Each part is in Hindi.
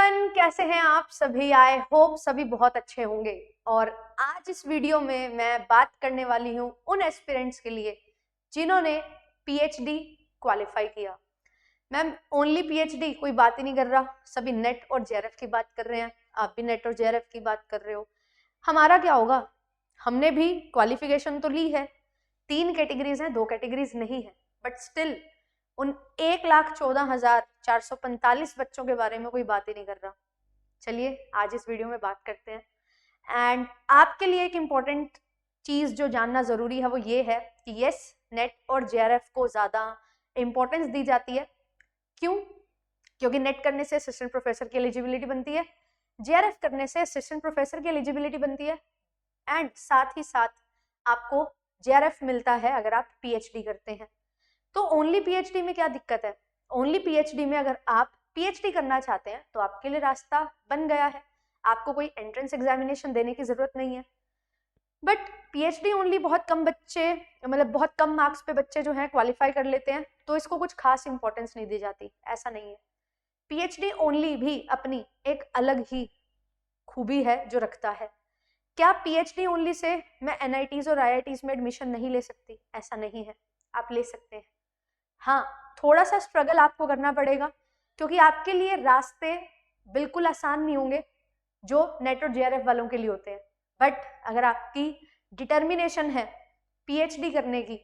एवरीवन, कैसे हैं आप सभी? आई होप सभी बहुत अच्छे होंगे। और आज इस वीडियो में मैं बात करने वाली हूँ उन एस्पिरेंट्स के लिए जिन्होंने पीएचडी क्वालिफाई किया। मैम ओनली पीएचडी, कोई बात ही नहीं कर रहा, सभी नेट और जेआरएफ की बात कर रहे हैं। आप भी नेट और जेआरएफ की बात कर रहे हो। हमारा क्या होगा? हमने भी क्वालिफिकेशन तो ली है, 3 कैटेगरीज हैं, 2 कैटेगरीज नहीं है, बट स्टिल उन 1,14,445 बच्चों के बारे में कोई बात ही नहीं कर रहा। चलिए आज इस वीडियो में बात करते हैं। एंड आपके लिए एक इम्पॉर्टेंट चीज जो जानना जरूरी है वो ये है कि यस, नेट और जेआरएफ को ज्यादा इंपॉर्टेंस दी जाती है। क्यों? क्योंकि नेट करने से असिस्टेंट प्रोफेसर की एलिजिबिलिटी बनती है, जेआरएफ करने से असिस्टेंट प्रोफेसर की एलिजिबिलिटी बनती है, एंड साथ ही साथ आपको जेआरएफ मिलता है अगर आप पीएचडी करते हैं। तो ओनली पीएचडी में क्या दिक्कत है? ओनली पीएचडी में अगर आप पीएचडी करना चाहते हैं तो आपके लिए रास्ता बन गया है, आपको कोई एंट्रेंस एग्जामिनेशन देने की जरूरत नहीं है। बट पीएचडी ओनली बहुत कम बच्चे, मतलब बहुत कम मार्क्स पे बच्चे जो हैं क्वालिफाई कर लेते हैं, तो इसको कुछ खास इंपॉर्टेंस नहीं दी जाती। ऐसा नहीं है, पीएचडी ओनली भी अपनी एक अलग ही खूबी है जो रखता है। क्या पीएचडी ओनली से मैं एनआईटीज और आईआईटीज में एडमिशन नहीं ले सकती? ऐसा नहीं है, आप ले सकते हैं। हाँ, थोड़ा सा स्ट्रगल आपको करना पड़ेगा क्योंकि आपके लिए रास्ते बिल्कुल आसान नहीं होंगे जो नेट और जेआरएफ वालों के लिए होते हैं। बट अगर आपकी डिटर्मिनेशन है पीएचडी करने की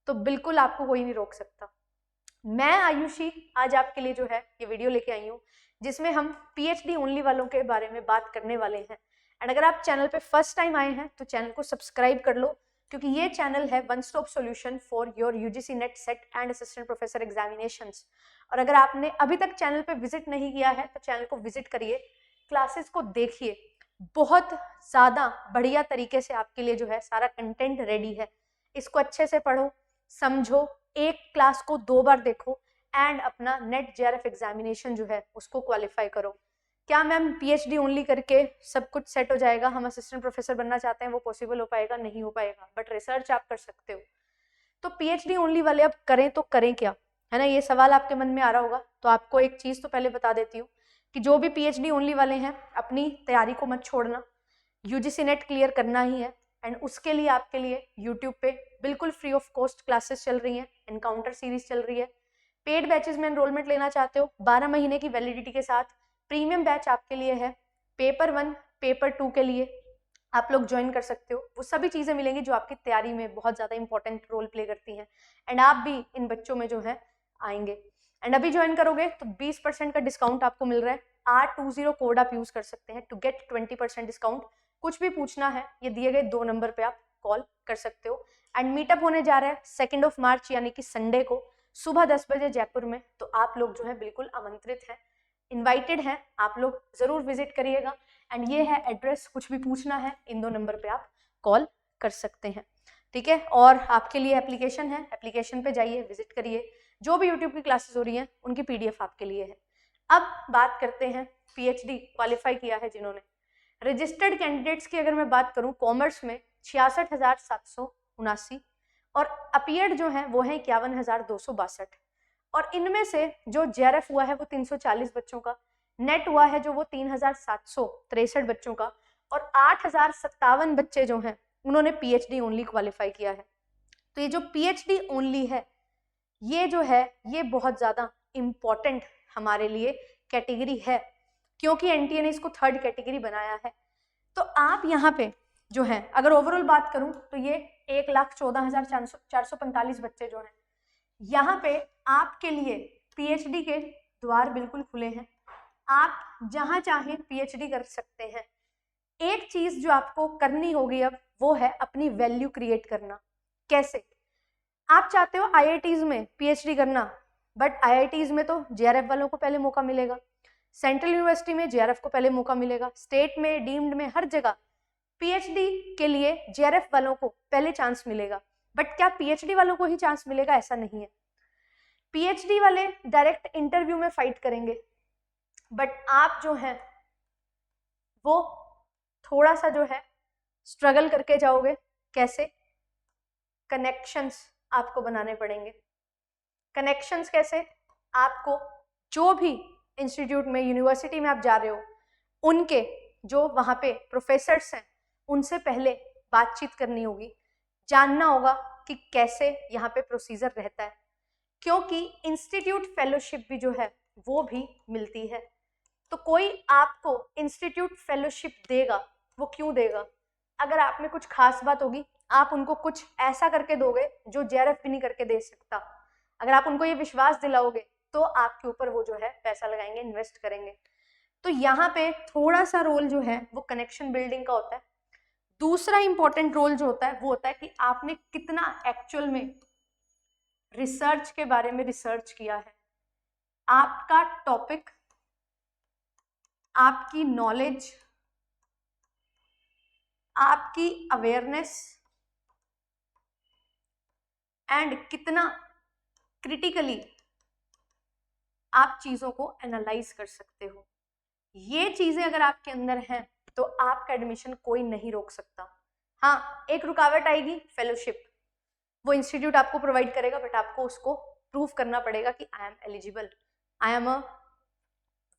तो बिल्कुल आपको कोई नहीं रोक सकता। मैं आयुषी आज आपके लिए जो है ये वीडियो लेके आई हूँ जिसमें हम पीएचडी ओनली वालों के बारे में बात करने वाले हैं। एंड अगर आप चैनल पे फर्स्ट टाइम आए हैं तो चैनल को सब्सक्राइब कर लो, क्योंकि ये चैनल है one stop solution for your UGC net set and assistant professor examinations. और अगर आपने अभी तक चैनल पे विजिट नहीं किया है तो चैनल को विजिट करिए, क्लासेस को देखिए, बहुत ज़्यादा बढ़िया तरीके से आपके लिए जो है सारा कंटेंट रेडी है। इसको अच्छे से पढ़ो, समझो, एक क्लास को 2 बार देखो एंड अपना नेट जेआरएफ एग्जामिनेशन जो है उसको क्वालिफाई करो। क्या मैम पीएचडी ओनली करके सब कुछ सेट हो जाएगा? हम असिस्टेंट प्रोफेसर बनना चाहते हैं, वो पॉसिबल हो पाएगा? नहीं हो पाएगा, बट रिसर्च आप कर सकते हो। तो पीएचडी ओनली वाले अब करें तो करें क्या, है ना? ये सवाल आपके मन में आ रहा होगा। तो आपको एक चीज तो पहले बता देती हूँ कि जो भी पीएचडी ओनली वाले हैं अपनी तैयारी को मत छोड़ना, यूजीसी नेट क्लियर करना ही है। एंड उसके लिए आपके लिए यूट्यूब पे बिल्कुल फ्री ऑफ कॉस्ट क्लासेस चल रही हैं, एनकाउंटर सीरीज चल रही है। पेड बैचेस में एनरोलमेंट लेना चाहते हो 12 महीने की वैलिडिटी के साथ, प्रीमियम बैच आपके लिए है। पेपर 1 पेपर 2 के लिए आप लोग ज्वाइन कर सकते हो। वो सभी चीज़ें मिलेंगी जो आपकी तैयारी में बहुत ज़्यादा इंपॉर्टेंट रोल प्ले करती हैं, एंड आप भी इन बच्चों में जो है आएंगे। एंड अभी ज्वाइन करोगे तो 20% का डिस्काउंट आपको मिल रहा है। R20 कोड आप यूज कर सकते हैं टू गेट 20% डिस्काउंट। कुछ भी पूछना है ये दिए गए 2 नंबर पे आप कॉल कर सकते हो। एंड मीटअप होने जा रहा है 2 मार्च यानी कि संडे को सुबह 10 बजे जयपुर में। तो आप लोग जो है बिल्कुल आमंत्रित हैं, इनवाइटेड हैं, आप लोग जरूर विजिट करिएगा। एंड ये है एड्रेस, कुछ भी पूछना है इन 2 नंबर पे आप कॉल कर सकते हैं, ठीक है? और आपके लिए एप्लीकेशन है, एप्लीकेशन पे जाइए, विजिट करिए। जो भी यूट्यूब की क्लासेस हो रही हैं उनकी पीडीएफ आपके लिए है। अब बात करते हैं पीएचडी क्वालिफाई किया है जिन्होंने। रजिस्टर्ड कैंडिडेट्स की अगर मैं बात करूं, कॉमर्स में 66,779 और अपीयर्ड जो है वो है 51,262। और इनमें से जो जेआरएफ हुआ है वो 340 बच्चों का, नेट हुआ है जो वो 3,763 बच्चों का, और 8,057 बच्चे जो हैं उन्होंने पीएचडी ओनली क्वालिफाई किया है। तो ये जो पीएचडी ओनली है ये जो है ये बहुत ज़्यादा इम्पॉर्टेंट हमारे लिए कैटेगरी है, क्योंकि एनटीए ने इसको 3rd कैटेगरी बनाया है। तो आप यहाँ पे जो है अगर ओवरऑल बात करूं तो ये 1,14,445 बच्चे जो हैं, यहाँ पे आपके लिए पीएचडी के द्वार बिल्कुल खुले हैं। आप जहां चाहें पीएचडी कर सकते हैं। एक चीज जो आपको करनी होगी अब वो है अपनी वैल्यू क्रिएट करना। कैसे? आप चाहते हो आईआईटीज में पीएचडी करना, बट आईआईटीज में तो जेआरएफ वालों को पहले मौका मिलेगा, सेंट्रल यूनिवर्सिटी में जेआरएफ को पहले मौका मिलेगा, स्टेट में, डीम्ड में, हर जगह पीएचडी के लिए जेआरएफ वालों को पहले चांस मिलेगा। बट क्या पीएचडी वालों को ही चांस मिलेगा? ऐसा नहीं है। पीएचडी वाले डायरेक्ट इंटरव्यू में फाइट करेंगे, बट आप जो हैं वो थोड़ा सा जो है स्ट्रगल करके जाओगे। कैसे? कनेक्शंस आपको बनाने पड़ेंगे। कनेक्शंस कैसे? आपको जो भी इंस्टीट्यूट में, यूनिवर्सिटी में आप जा रहे हो, उनके जो वहाँ पे प्रोफेसर्स हैं उनसे पहले बातचीत करनी होगी, जानना होगा कि कैसे यहाँ पे प्रोसीजर रहता है, क्योंकि इंस्टीट्यूट फेलोशिप भी जो है वो भी मिलती है। तो कोई आपको इंस्टीट्यूट फेलोशिप देगा, वो क्यों देगा? अगर आप में कुछ खास बात होगी, आप उनको कुछ ऐसा करके दोगे जो जेआरएफ भी नहीं करके दे सकता। अगर आप उनको ये विश्वास दिलाओगे तो आपके ऊपर वो जो है पैसा लगाएंगे, इन्वेस्ट करेंगे। तो यहाँ पे थोड़ा सा रोल जो है वो कनेक्शन बिल्डिंग का होता है। दूसरा इंपॉर्टेंट रोल जो होता है वो होता है कि आपने कितना एक्चुअल में रिसर्च के बारे में रिसर्च किया है। आपका टॉपिक, आपकी नॉलेज, आपकी अवेयरनेस एंड कितना क्रिटिकली आप चीजों को एनालाइज कर सकते हो। ये चीजें अगर आपके अंदर हैं तो आपका एडमिशन कोई नहीं रोक सकता। हाँ, एक रुकावट आएगी, फेलोशिप, वो इंस्टीट्यूट आपको प्रोवाइड करेगा, बट आपको उसको प्रूव करना पड़ेगा कि I am eligible, I am a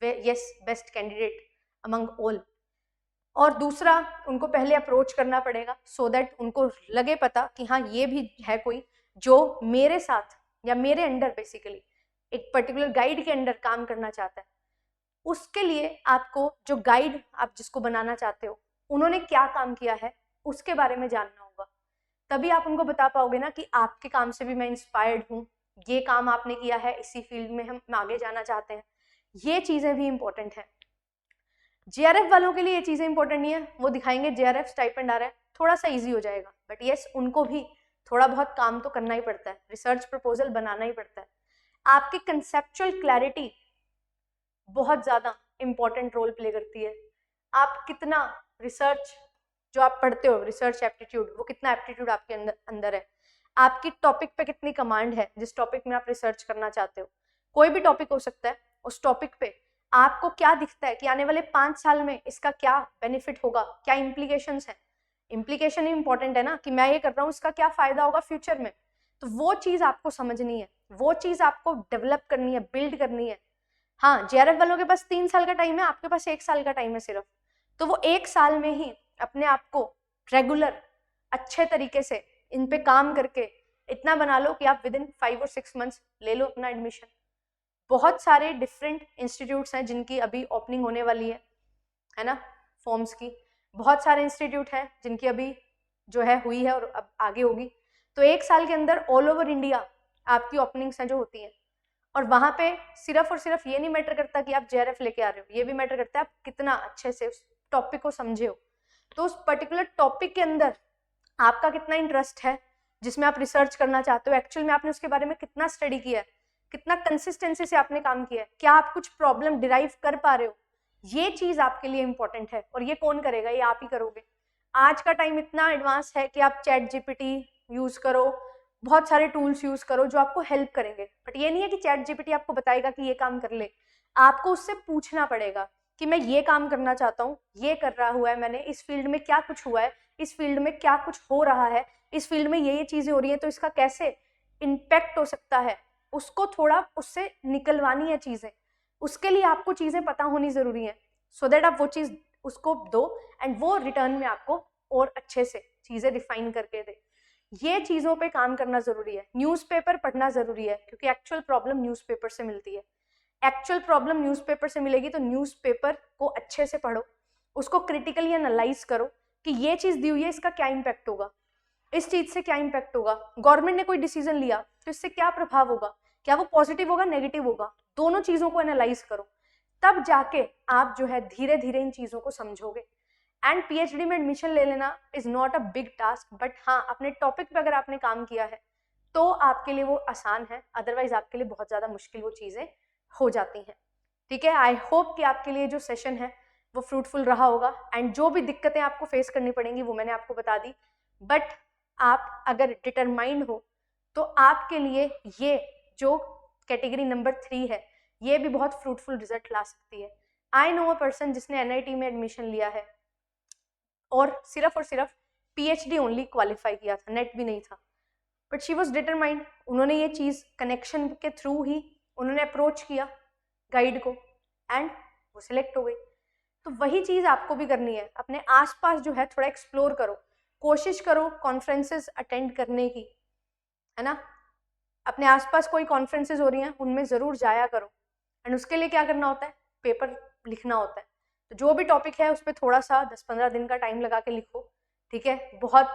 yes best candidate among all. और दूसरा, उनको पहले अप्रोच करना पड़ेगा सो दैट उनको लगे पता कि हाँ ये भी है कोई जो मेरे साथ या मेरे अंडर बेसिकली एक पर्टिकुलर गाइड के अंडर काम करना चाहता है। उसके लिए आपको जो गाइड आप जिसको बनाना चाहते हो उन्होंने क्या काम किया है उसके बारे में जानना होगा, तभी आप उनको बता पाओगे ना कि आपके काम से भी मैं इंस्पायर्ड हूँ, ये काम आपने किया है, इसी फील्ड में हम आगे जाना चाहते हैं। ये चीजें भी इंपॉर्टेंट है। जेआरएफ वालों के लिए ये चीजें इंपॉर्टेंट नहीं है, वो दिखाएंगे जेआरएफ स्टाइपेंड आ रहा है, थोड़ा सा इजी हो जाएगा, बट यस उनको भी थोड़ा बहुत काम तो करना ही पड़ता है, रिसर्च प्रपोजल बनाना ही पड़ता है। आपकी कंसेप्चुअल क्लैरिटी बहुत ज़्यादा इंपॉर्टेंट रोल प्ले करती है। आप कितना रिसर्च जो आप पढ़ते हो, रिसर्च एप्टीट्यूड, वो कितना एप्टीट्यूड आपके अंदर है, आपकी टॉपिक पे कितनी कमांड है, जिस टॉपिक में आप रिसर्च करना चाहते हो। कोई भी टॉपिक हो सकता है, उस टॉपिक पे आपको क्या दिखता है कि आने वाले 5 साल में इसका क्या बेनिफिट होगा, क्या इम्प्लीकेशंस है। इम्प्लीकेशन ही इंपॉर्टेंट है ना, कि मैं ये कर रहा हूँ इसका क्या फायदा होगा फ्यूचर में। तो वो चीज़ आपको समझनी है, वो चीज़ आपको डेवलप करनी है, बिल्ड करनी है। हाँ, जेआरएफ वालों के पास 3 साल का टाइम है, आपके पास 1 साल का टाइम है सिर्फ। तो वो 1 साल में ही अपने आप को रेगुलर अच्छे तरीके से इन पे काम करके इतना बना लो कि आप विद इन 5 और 6 मंथ्स ले लो अपना एडमिशन। बहुत सारे डिफरेंट इंस्टीट्यूट्स हैं जिनकी अभी ओपनिंग होने वाली है ना, फॉर्म्स की। बहुत सारे इंस्टीट्यूट हैं जिनकी अभी जो है हुई है और अब आगे होगी। तो 1 साल के अंदर ऑल ओवर इंडिया आपकी ओपनिंग्स हैं जो होती हैं, और वहां पे सिर्फ और सिर्फ ये नहीं मैटर करता कि आप जेआरएफ लेके आ रहे हो, ये भी मैटर करता है आप कितना अच्छे से उस टॉपिक को समझे हो। तो उस पर्टिकुलर टॉपिक के अंदर आपका कितना इंटरेस्ट है, जिसमें आप रिसर्च करना चाहते हो, एक्चुअल में आपने उसके बारे में कितना स्टडी किया है, कितना कंसिस्टेंसी से आपने काम किया है, क्या आप कुछ प्रॉब्लम डिराइव कर पा रहे हो। ये चीज आपके लिए इंपॉर्टेंट है, और ये कौन करेगा, ये आप ही करोगे। आज का टाइम इतना एडवांस है कि आप चैट जीपीटी यूज करो, बहुत सारे टूल्स यूज करो जो आपको हेल्प करेंगे, बट ये नहीं है कि चैट जीपीटी आपको बताएगा कि ये काम कर ले। आपको उससे पूछना पड़ेगा कि मैं ये काम करना चाहता हूँ, ये कर रहा हुआ है मैंने, इस फील्ड में क्या कुछ हुआ है, इस फील्ड में क्या कुछ हो रहा है, इस फील्ड में ये चीजें हो रही है, तो इसका कैसे इम्पैक्ट हो सकता है, उसको थोड़ा उससे निकलवानी है चीजें। उसके लिए आपको चीजें पता होनी जरूरी है, सो दैट आप वो चीज उसको दो एंड वो रिटर्न में आपको और अच्छे से चीजें डिफाइन करके दे। ये चीजों पे काम करना जरूरी है। न्यूज़पेपर पढ़ना जरूरी है, क्योंकि एक्चुअल प्रॉब्लम न्यूज़पेपर से मिलती है। एक्चुअल प्रॉब्लम न्यूज़पेपर से मिलेगी, तो न्यूज़पेपर को अच्छे से पढ़ो, उसको क्रिटिकली एनालाइज करो कि ये चीज दी हुई है, इसका क्या इम्पैक्ट होगा, इस चीज से क्या इम्पैक्ट होगा। गवर्नमेंट ने कोई डिसीजन लिया तो इससे क्या प्रभाव होगा, क्या वो पॉजिटिव होगा, नेगेटिव होगा। दोनों चीजों को एनालाइज करो, तब जाके आप जो है धीरे धीरे इन चीजों को समझोगे। एंड पीएचडी में एडमिशन ले लेना is not a big task, but हाँ, अपने टॉपिक पे अगर आपने काम किया है तो आपके लिए वो आसान है, अदरवाइज आपके लिए बहुत ज्यादा मुश्किल वो चीजें हो जाती हैं। ठीक है, आई होप कि आपके लिए जो सेशन है वो फ्रूटफुल रहा होगा, एंड जो भी दिक्कतें आपको फेस करनी पड़ेंगी वो मैंने आपको बता दी, बट आप अगर डिटरमाइंड हो तो आपके लिए ये जो कैटेगरी नंबर 3 है ये भी बहुत फ्रूटफुल रिजल्ट ला सकती है। आई नो अ पर्सन जिसने एनआईटी में एडमिशन लिया है और सिर्फ पीएचडी ओनली क्वालिफाई किया था, नेट भी नहीं था, बट शी वॉज डिटरमाइंड। उन्होंने ये चीज़ कनेक्शन के थ्रू ही उन्होंने अप्रोच किया गाइड को, एंड वो सिलेक्ट हो गई। तो वही चीज़ आपको भी करनी है, अपने आसपास जो है थोड़ा एक्सप्लोर करो, कोशिश करो कॉन्फ्रेंसेस अटेंड करने की, है ना। अपने आसपास कोई कॉन्फ्रेंसेस हो रही हैं उनमें ज़रूर जाया करो। एंड उसके लिए क्या करना होता है, पेपर लिखना होता है। तो जो भी टॉपिक है उस पर थोड़ा सा 10-15 दिन का टाइम लगा के लिखो, ठीक है। बहुत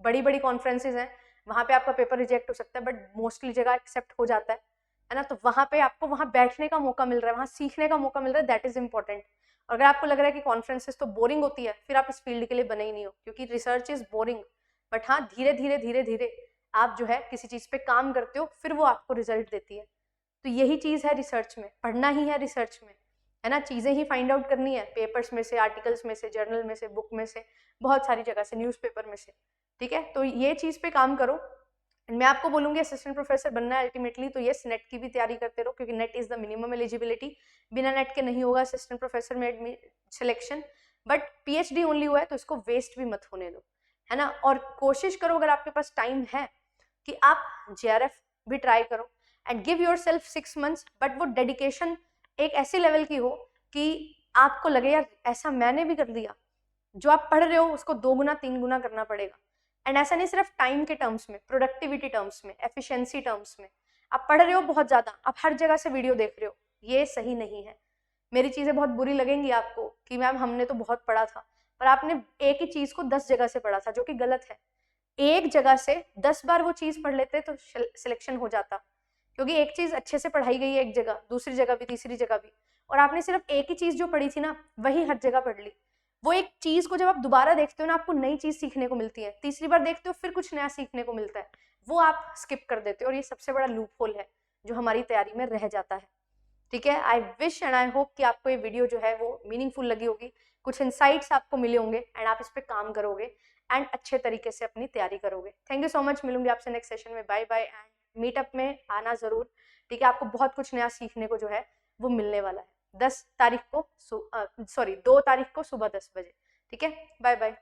बड़ी बड़ी कॉन्फ्रेंसेज हैं, वहाँ पे आपका पेपर रिजेक्ट हो सकता है, बट मोस्टली जगह एक्सेप्ट हो जाता है ना। तो वहाँ पे आपको वहाँ बैठने का मौका मिल रहा है, वहाँ सीखने का मौका मिल रहा है, दैट इज़ इंपॉर्टेंट। और अगर आपको लग रहा है कि कॉन्फ्रेंसेस तो बोरिंग होती है, फिर आप इस फील्ड के लिए बने ही नहीं हो, क्योंकि रिसर्च इज़ बोरिंग। बट हाँ, धीरे धीरे धीरे धीरे आप जो है किसी चीज़ पे काम करते हो, फिर वो आपको रिजल्ट देती है। तो यही चीज़ है रिसर्च में, पढ़ना ही है रिसर्च में, है ना। चीज़ें ही फाइंड आउट करनी है, पेपर्स में से, आर्टिकल्स में से, जर्नल में से, बुक में से, बहुत सारी जगह से, न्यूज़पेपर में से, ठीक है। तो ये चीज़ पे काम करो। मैं आपको बोलूँगी असिस्टेंट प्रोफेसर बनना है अल्टीमेटली, तो यस, नेट की भी तैयारी करते रहो, क्योंकि net is the minimum eligibility. बिना नेट के नहीं होगा असिस्टेंट प्रोफेसर में सिलेक्शन। बट पीएचडी ओनली हुआ है तो इसको वेस्ट भी मत होने दो, है ना। और कोशिश करो, अगर आपके पास टाइम है, कि आप जेआरएफ भी ट्राई करो and give your self 6 months, but वो डेडिकेशन एक ऐसे लेवल की हो कि आपको लगे यार ऐसा मैंने भी कर दिया। जो आप पढ़ रहे हो उसको 2 गुना 3 गुना करना पड़ेगा। एंड ऐसा नहीं सिर्फ टाइम के टर्म्स में, प्रोडक्टिविटी टर्म्स में, एफिशिएंसी टर्म्स में। आप पढ़ रहे हो बहुत ज़्यादा, आप हर जगह से वीडियो देख रहे हो, ये सही नहीं है। मेरी चीज़ें बहुत बुरी लगेंगी आपको कि मैम हमने तो बहुत पढ़ा था, पर आपने एक ही चीज़ को 10 जगह से पढ़ा था, जो कि गलत है। एक जगह से 10 बार वो चीज़ पढ़ लेते तो सिलेक्शन हो जाता, क्योंकि एक चीज़ अच्छे से पढ़ाई गई है एक जगह, दूसरी जगह भी, तीसरी जगह भी, और आपने सिर्फ एक ही चीज़ जो पढ़ी थी ना, वही हर जगह पढ़ ली। वो एक चीज़ को जब आप दोबारा देखते हो ना, आपको नई चीज़ सीखने को मिलती है, तीसरी बार देखते हो फिर कुछ नया सीखने को मिलता है, वो आप स्किप कर देते हो, और ये सबसे बड़ा लूप होल है जो हमारी तैयारी में रह जाता है, ठीक है। I wish and I hope कि आपको ये वीडियो जो है वो मीनिंगफुल लगी होगी, कुछ इंसाइट्स आपको मिले होंगे, एंड आप इस पर काम करोगे एंड अच्छे तरीके से अपनी तैयारी करोगे। थैंक यू सो मच, मिलूंगी आपसे नेक्स्ट सेशन में, बाय बाय। एंड मीटअप में आना ज़रूर, ठीक है। आपको बहुत कुछ नया सीखने को जो है वो मिलने वाला है 2 तारीख को सुबह 10 बजे, ठीक है। Bye bye.